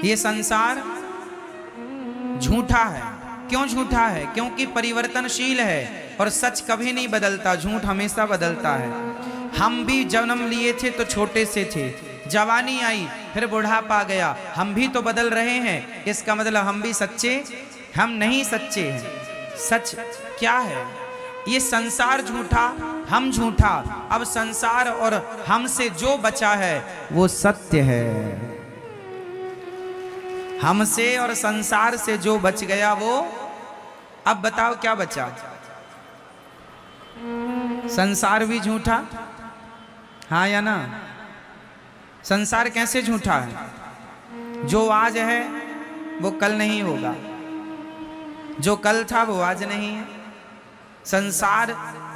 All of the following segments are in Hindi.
ये संसार झूठा है। क्यों झूठा है? क्योंकि परिवर्तनशील है और सच कभी नहीं बदलता, झूठ हमेशा बदलता है। हम भी जन्म लिए थे तो छोटे से थे, जवानी आई फिर बुढ़ापा गया, हम भी तो बदल रहे हैं। इसका मतलब हम भी सच्चे? हम नहीं सच्चे हैं। सच क्या है? ये संसार झूठा, हम झूठा। अब संसार और हमसे जो बचा है वो सत्य है। हमसे और संसार से जो बच गया वो, अब बताओ क्या बचा? संसार भी झूठा, हाँ या ना? संसार कैसे झूठा है? जो आज है वो कल नहीं होगा, जो कल था वो आज नहीं है। संसार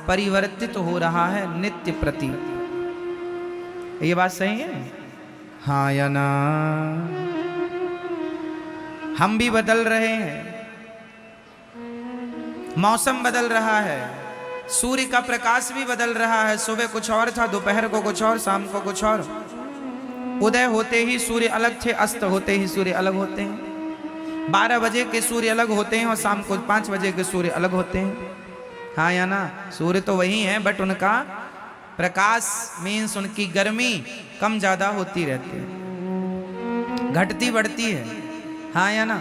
परिवर्तित हो रहा है नित्य प्रति। ये बात सही है, हाँ या ना? हम भी बदल रहे हैं, मौसम बदल रहा है, सूर्य का प्रकाश भी बदल रहा है। सुबह कुछ और था, दोपहर को कुछ और, शाम को कुछ और। उदय होते ही सूर्य अलग थे, अस्त होते ही सूर्य अलग होते हैं। 12 बजे के सूर्य अलग होते हैं और शाम को 5 बजे के सूर्य अलग होते हैं, हाँ या ना? सूर्य तो वही है, बट उनका प्रकाश मीन्स उनकी गर्मी कम ज्यादा होती रहती है, घटती बढ़ती है, हाँ या ना?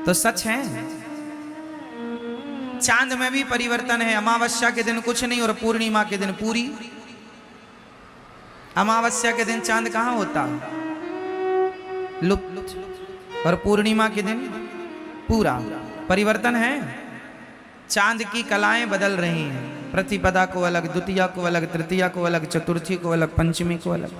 तो सच है। चांद में भी परिवर्तन है। अमावस्या के दिन कुछ नहीं और पूर्णिमा के दिन पूरी। अमावस्या के दिन चांद कहाँ होता? लुप्त। और पूर्णिमा के दिन पूरा। परिवर्तन है। चांद की कलाएं बदल रही हैं। प्रतिपदा को अलग, द्वितीया को अलग, तृतीया को अलग, चतुर्थी को अलग, पंचमी को अलग,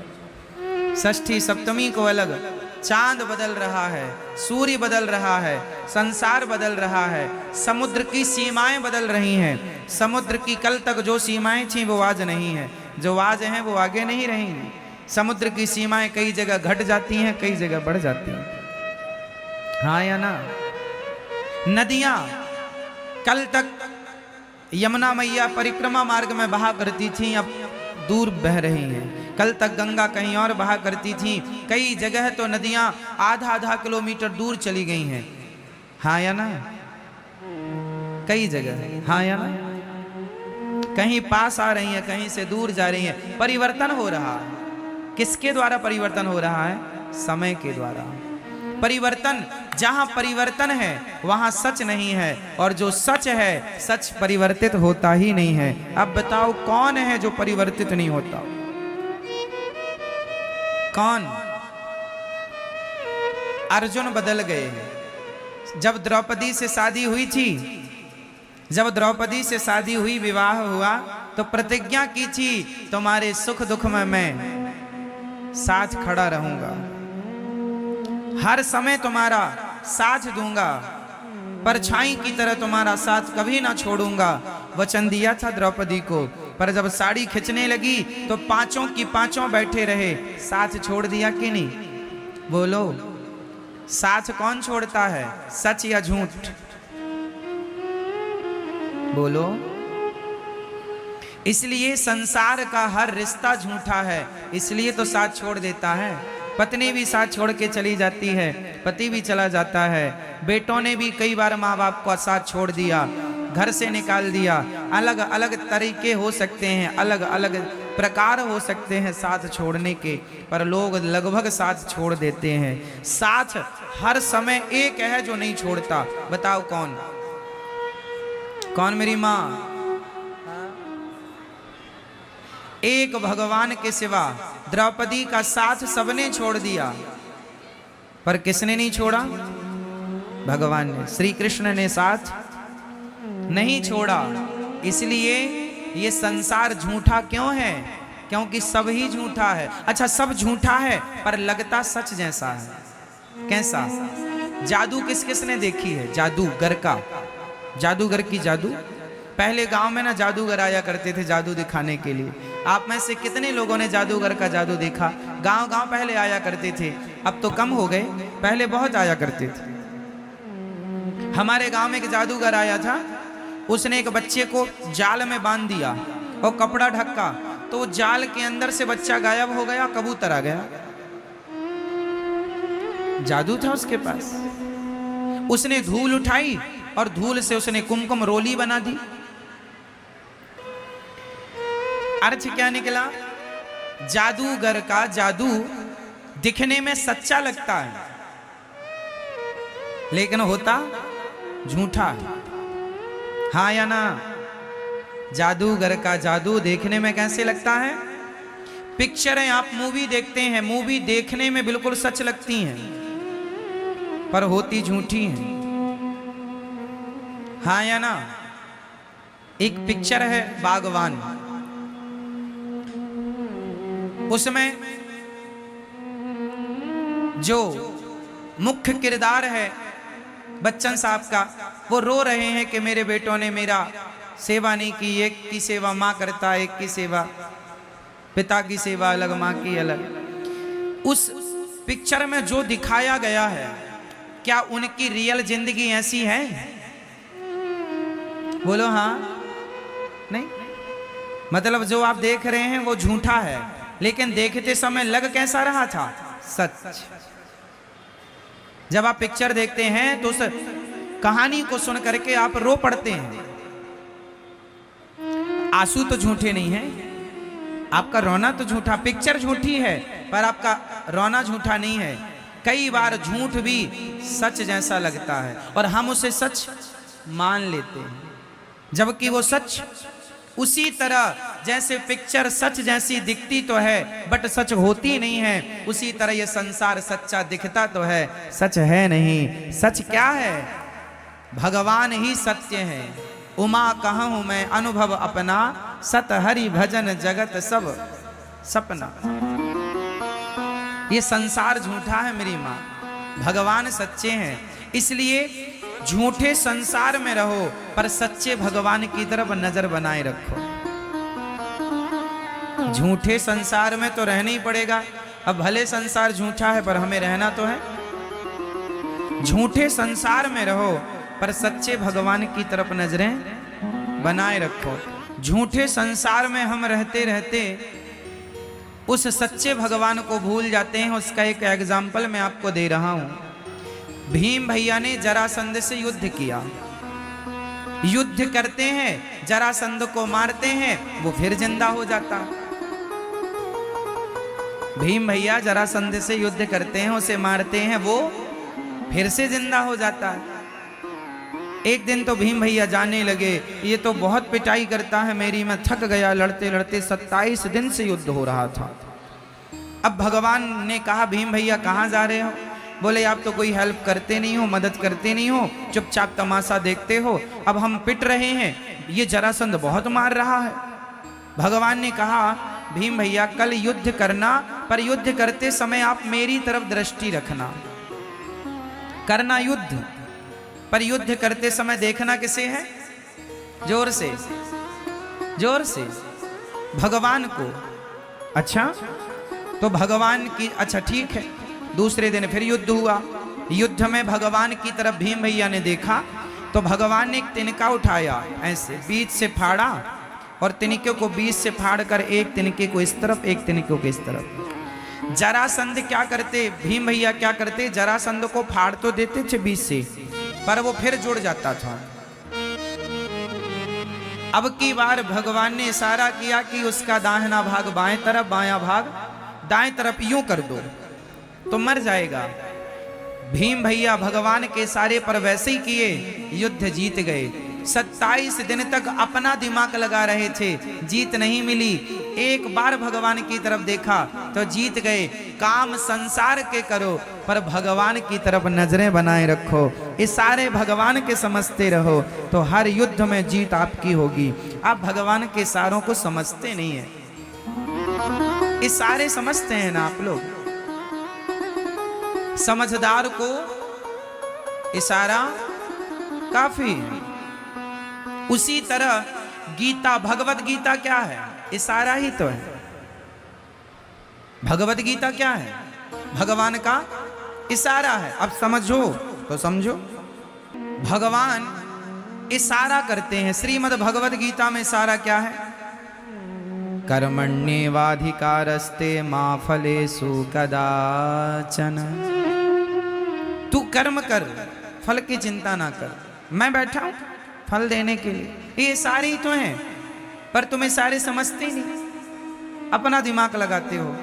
षष्ठी सप्तमी को अलग। चांद बदल रहा है, सूर्य बदल रहा है, संसार बदल रहा है, समुद्र की सीमाएं बदल रही हैं। समुद्र की कल तक जो सीमाएं थीं वो आज नहीं है, जो आज हैं वो आगे नहीं रहेंगी। समुद्र की सीमाएं कई जगह घट जाती हैं, कई जगह बढ़ जाती हैं, हाँ या ना? नदियां कल तक यमुना मैया परिक्रमा मार्ग में बहा करती थीं, अब दूर बह रही हैं। कल तक गंगा कहीं और बहा करती थी, कई जगह तो नदियां आधा किलोमीटर दूर चली गई हैं, हाँ या ना? कई जगह, हाँ या ना? कहीं पास आ रही हैं, कहीं से दूर जा रही हैं। परिवर्तन हो रहा है। किसके द्वारा परिवर्तन हो रहा है? समय के द्वारा। परिवर्तन, जहां परिवर्तन है वहां सच नहीं है, और जो सच है सच परिवर्तित होता ही नहीं है। अब बताओ कौन है जो परिवर्तित नहीं होता? कौन? अर्जुन बदल गए हैं। जब द्रौपदी से शादी हुई थी, जब द्रौपदी से शादी हुई, विवाह हुआ, तो प्रतिज्ञा की थी तुम्हारे सुख दुख में मैं साथ खड़ा रहूंगा, हर समय तुम्हारा साथ दूंगा, परछाई की तरह तुम्हारा साथ कभी ना छोड़ूंगा। वचन दिया था द्रौपदी को, पर जब साड़ी खिंचने लगी तो पांचों की पांचों बैठे रहे। साथ छोड़ दिया कि नहीं? बोलो, साथ कौन छोड़ता है? सच या झूठ? बोलो। इसलिए संसार का हर रिश्ता झूठा है, इसलिए तो साथ छोड़ देता है। पत्नी भी साथ छोड़ के चली जाती है, पति भी चला जाता है, बेटों ने भी कई बार माँ बाप को साथ छोड़ दिया, घर से निकाल दिया। अलग अलग तरीके हो सकते हैं, अलग अलग प्रकार हो सकते हैं साथ छोड़ने के, पर लोग लगभग साथ छोड़ देते हैं। साथ हर समय एक है जो नहीं छोड़ता, बताओ कौन? कौन मेरी माँ? एक भगवान के सिवा द्रौपदी का साथ सबने छोड़ दिया, पर किसने नहीं छोड़ा? भगवान ने, श्री कृष्ण ने साथ नहीं छोड़ा। इसलिए ये संसार झूठा क्यों है? क्योंकि सब ही झूठा है। अच्छा, सब झूठा है पर लगता सच जैसा है। कैसा? जादू किस किस ने देखी है? जादूगर का, जादूगर की जादू। पहले गांव में ना जादूगर आया करते थे जादू दिखाने के लिए। आप में से कितने लोगों ने जादूगर का जादू देखा? गांव गांव पहले आया करते थे, अब तो कम हो गए, पहले बहुत आया करते थे। हमारे गांव में एक जादूगर आया था, उसने एक बच्चे को जाल में बांध दिया और कपड़ा ढका, तो जाल के अंदर से बच्चा गायब हो गया, कबूतर आ गया। जादू था उसके पास। उसने धूल उठाई और धूल से उसने कुमकुम रोली बना दी। अर्थ क्या निकला? जादूगर का जादू दिखने में सच्चा लगता है, लेकिन होता झूठा है। हाँ या ना? जादूगर का जादू देखने में कैसे लगता है? पिक्चरें आप मूवी देखते हैं, मूवी देखने में बिल्कुल सच लगती हैं, पर होती झूठी हैं। हाँ या ना? एक पिक्चर है बागवान, उसमें जो मुख्य किरदार है बच्चन साहब का, वो रो रहे हैं कि मेरे बेटों ने मेरा सेवा नहीं की। एक की सेवा माँ करता, एक की सेवा पिता की सेवा अलग, माँ की अलग। उस पिक्चर में जो दिखाया गया है, क्या उनकी रियल जिंदगी ऐसी है? बोलो हाँ नहीं? मतलब जो आप देख रहे हैं वो झूठा है, लेकिन देखते समय लग कैसा रहा था? सच। जब आप पिक्चर देखते हैं तो उस कहानी को सुन करके आप रो पड़ते हैं। आंसू तो झूठे नहीं है, आपका रोना तो झूठा। पिक्चर झूठी है पर आपका रोना झूठा नहीं है। कई बार झूठ भी सच जैसा लगता है और हम उसे सच मान लेते हैं, जबकि वो सच उसी तरह जैसे पिक्चर सच जैसी दिखती तो है बट सच होती नहीं है, उसी तरह ये संसार सच्चा दिखता तो है, सच है नहीं। सच क्या है? भगवान ही सत्य है। उमा कहूँ मैं अनुभव अपना, सत हरि भजन जगत सब सपना। ये संसार झूठा है मेरी माँ, भगवान सच्चे हैं। इसलिए झूठे संसार में रहो पर सच्चे भगवान की तरफ नजर बनाए रखो। झूठे संसार में तो रहना ही पड़ेगा। अब भले संसार झूठा है पर हमें रहना तो है। झूठे संसार में रहो पर सच्चे भगवान की तरफ नजरें बनाए रखो। झूठे संसार में हम रहते रहते उस सच्चे भगवान को भूल जाते हैं। उसका एक एग्जाम्पल मैं आपको दे रहा हूं। भीम भैया ने जरासंध से युद्ध किया। युद्ध करते हैं, जरासंध को मारते हैं, वो फिर जिंदा हो जाता। भीम भैया जरासंध से युद्ध करते हैं, उसे मारते हैं, वो फिर से जिंदा हो जाता है। एक दिन तो भीम भैया जाने लगे, ये तो बहुत पिटाई करता है मेरी, मैं थक गया लड़ते लड़ते। 27 दिन से युद्ध हो रहा था। अब भगवान ने कहा भीम भैया कहाँ जा रहे हो? बोले आप तो कोई हेल्प करते नहीं हो, मदद करते नहीं हो, चुपचाप तमाशा देखते हो। अब हम पिट रहे हैं, ये जरासंध बहुत मार रहा है। भगवान ने कहा भीम भैया कल युद्ध करना, पर युद्ध करते समय आप मेरी तरफ दृष्टि रखना। करना युद्ध, पर युद्ध करते समय देखना किसे है? जोर से, जोर से भगवान को। अच्छा तो भगवान की, अच्छा ठीक है। दूसरे दिन फिर युद्ध हुआ। युद्ध में भगवान की तरफ भीम भैया ने देखा तो भगवान ने एक तिनका उठाया, ऐसे बीच से फाड़ा और तिनके को बीच से फाड़ कर एक तिनके को इस तरफ, एक तिनके को इस तरफ। जरासंध क्या करते, भीम भैया क्या करते, जरासंध को फाड़ तो देते थे बीच से, पर वो फिर जुड़ जाता था। अब की बार भगवान ने इशारा किया कि उसका दाहिना भाग बाएं तरफ, बायां भाग दाएं तरफ, यूं कर दो तो मर जाएगा। भीम भैया भगवान के इशारे पर वैसे ही किए, युद्ध जीत गए। 27 दिन तक अपना दिमाग लगा रहे थे, जीत नहीं मिली। एक बार भगवान की तरफ देखा तो जीत गए। काम संसार के करो पर भगवान की तरफ नजरें बनाए रखो। इशारे भगवान के समझते रहो तो हर युद्ध में जीत आपकी होगी। आप भगवान के इशारों को समझते नहीं है, इशारे समझते हैं ना आप लोग। समझदार को इशारा काफी है। उसी तरह गीता, भगवत गीता क्या है? इशारा ही तो है। भगवत गीता क्या है? भगवान का इशारा है। अब समझो तो समझो, भगवान इशारा करते हैं। श्रीमद् भगवत गीता में इशारा क्या है? कर्मण्येवाधिकारस्ते मा फलेषु कदाचन। कर्म कर, फल की चिंता ना कर। मैं बैठा हूं फल देने के लिए, ये सारे ही तो हैं, पर तुम्हें सारे समझते ही नहीं, अपना दिमाग लगाते हो।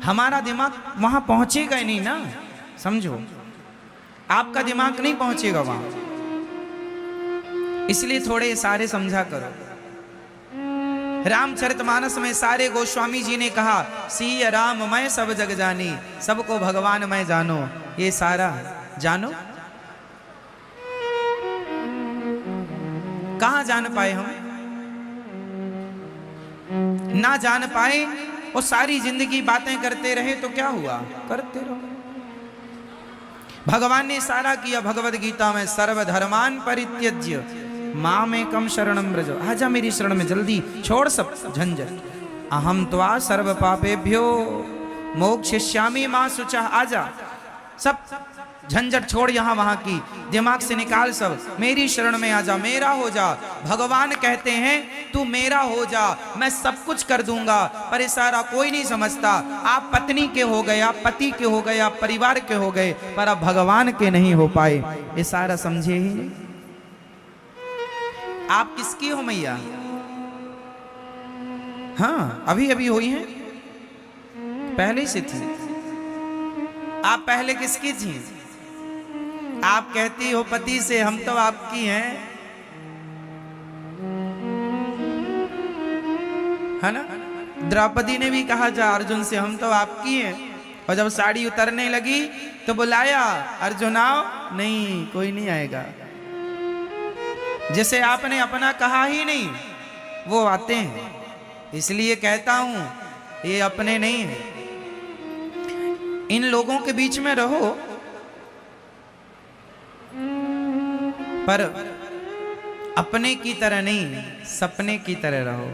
हमारा दिमाग वहां पहुंचेगा ही नहीं ना, समझो, आपका दिमाग नहीं पहुंचेगा वहां, इसलिए थोड़े सारे समझा करो। रामचरितमानस में सारे गोस्वामी जी ने कहा, सिय राम मैं सब जग जानी, सबको भगवान मैं जानो। ये सारा जानो, कहां जान पाए हम? ना जान पाए और सारी जिंदगी बातें करते रहे तो क्या हुआ? करते रहो। भगवान ने सारा किया भगवद गीता में, सर्वधर्मान परित्यज्य मामेकम शरणम व्रज। आजा मेरी शरण में, जल्दी छोड़ सब झंझट। अहम त्वा सर्व पापेभ्यो मोक्षयिष्यामि मा शुचः। आजा, सब झंझट छोड़ यहाँ वहां की, दिमाग से निकाल सब, मेरी शरण में आजा, मेरा हो जा। भगवान कहते हैं तू मेरा हो जा, मैं सब कुछ कर दूंगा। पर ये सारा कोई नहीं समझता। आप पत्नी के हो गए, आप पति के हो गए, आप परिवार के हो गए, पर अब भगवान के नहीं हो पाए। ये सारा समझे ही नहीं। आप किसकी हो मैया? हाँ, अभी अभी हुई हैं, पहले से थी। आप पहले किसकी थी? आप कहती हो पति से, हम तो आपकी हैं, है ना? द्रौपदी ने भी कहा जा अर्जुन से, हम तो आपकी हैं। और जब साड़ी उतरने लगी तो बुलाया, अर्जुन आओ, नहीं कोई नहीं आएगा। जिसे आपने अपना कहा ही नहीं वो आते हैं। इसलिए कहता हूं ये अपने नहीं है। इन लोगों के बीच में रहो, पर अपने की तरह नहीं, सपने की तरह रहो।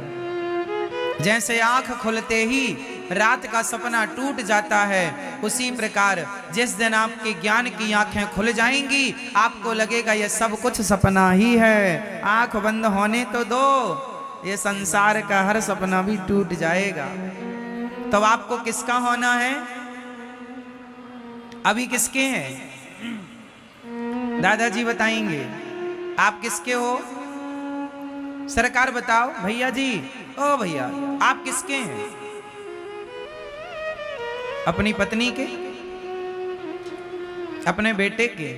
जैसे आंख खुलते ही रात का सपना टूट जाता है, उसी प्रकार जिस दिन आपके ज्ञान की आंखें खुल जाएंगी, आपको लगेगा ये सब कुछ सपना ही है। आंख बंद होने तो दो, ये संसार का हर सपना भी टूट जाएगा। तो आपको किसका होना है? अभी किसके हैं? दादाजी बताएंगे। आप किसके हो? सरकार बताओ। भैया जी, ओ भैया, आप किसके हैं? अपनी पत्नी के, अपने बेटे के,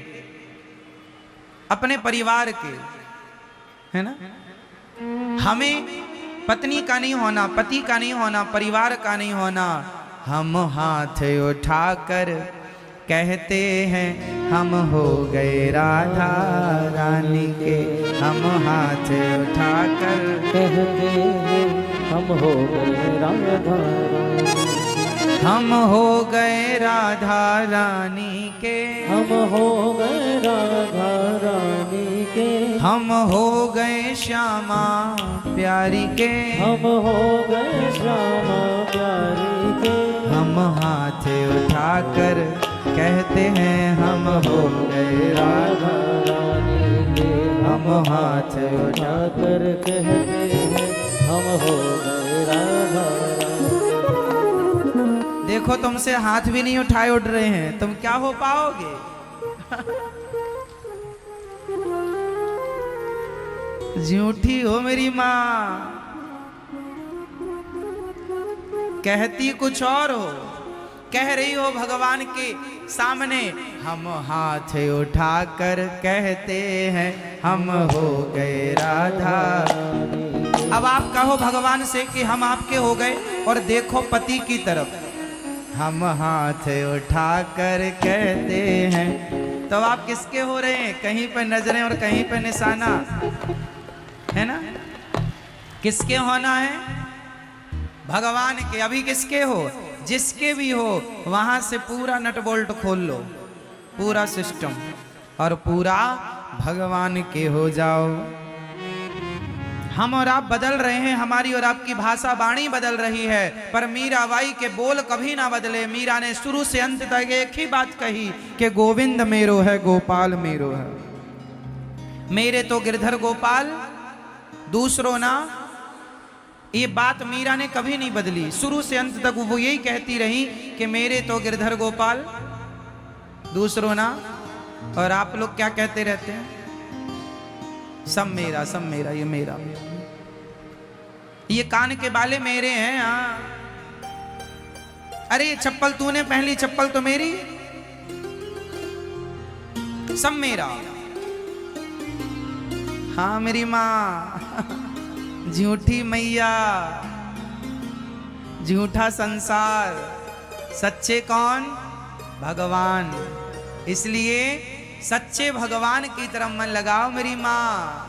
अपने परिवार के, है ना? हमें पत्नी का नहीं होना, पति का नहीं होना, परिवार का नहीं होना। हम हाथ उठाकर कहते हैं हम हो गए राधा रानी के। हम हाथ उठाकर कहते हैं हम हो गए राधा, हम हो गए राधा रानी के। हम हो गए राधा रानी के। हम हो गए श्यामा प्यारी के। हम हो गए श्यामा प्यारी के। हम हाथ उठाकर कहते हैं हम हो गए राधा रानी के। हम हाथ उठाकर कहते हैं हम हो गए राधा रानी। देखो तुमसे हाथ भी नहीं उठाए उठ रहे हैं, तुम क्या हो पाओगे? झूठी हो मेरी माँ, कहती कुछ और हो, कह रही हो भगवान के सामने हम हाथ उठाकर कहते हैं हम हो गए राधा। अब आप कहो भगवान से कि हम आपके हो गए, और देखो पति की तरफ, हम हाथ उठाकर कहते हैं। तो आप किसके हो रहे हैं? कहीं पे नजरें और कहीं पे निशाना, है ना? किसके होना है? भगवान के। अभी किसके हो? जिसके भी हो, वहां से पूरा नट बोल्ट खोल लो, पूरा सिस्टम, और पूरा भगवान के हो जाओ। हम और आप बदल रहे हैं, हमारी और आपकी भाषा वाणी बदल रही है, पर मीराबाई के बोल कभी ना बदले। मीरा ने शुरू से अंत तक एक ही बात कही कि गोविंद मेरो है, गोपाल मेरो है। मेरे तो गिरधर गोपाल, दूसरों ना। ये बात मीरा ने कभी नहीं बदली, शुरू से अंत तक वो यही कहती रही कि मेरे तो गिरधर गोपाल, दूसरों ना। और आप लोग क्या कहते रहते हैं? सब मेरा, सब मेरा, ये मेरा, ये कान के बाले मेरे हैं। हाँ, अरे ये चप्पल तूने पहली, चप्पल तो मेरी, सब मेरा। हाँ मेरी माँ, झूठी मैया, झूठा संसार, सच्चे कौन? भगवान। इसलिए सच्चे भगवान की तरफ मन लगाओ मेरी माँ।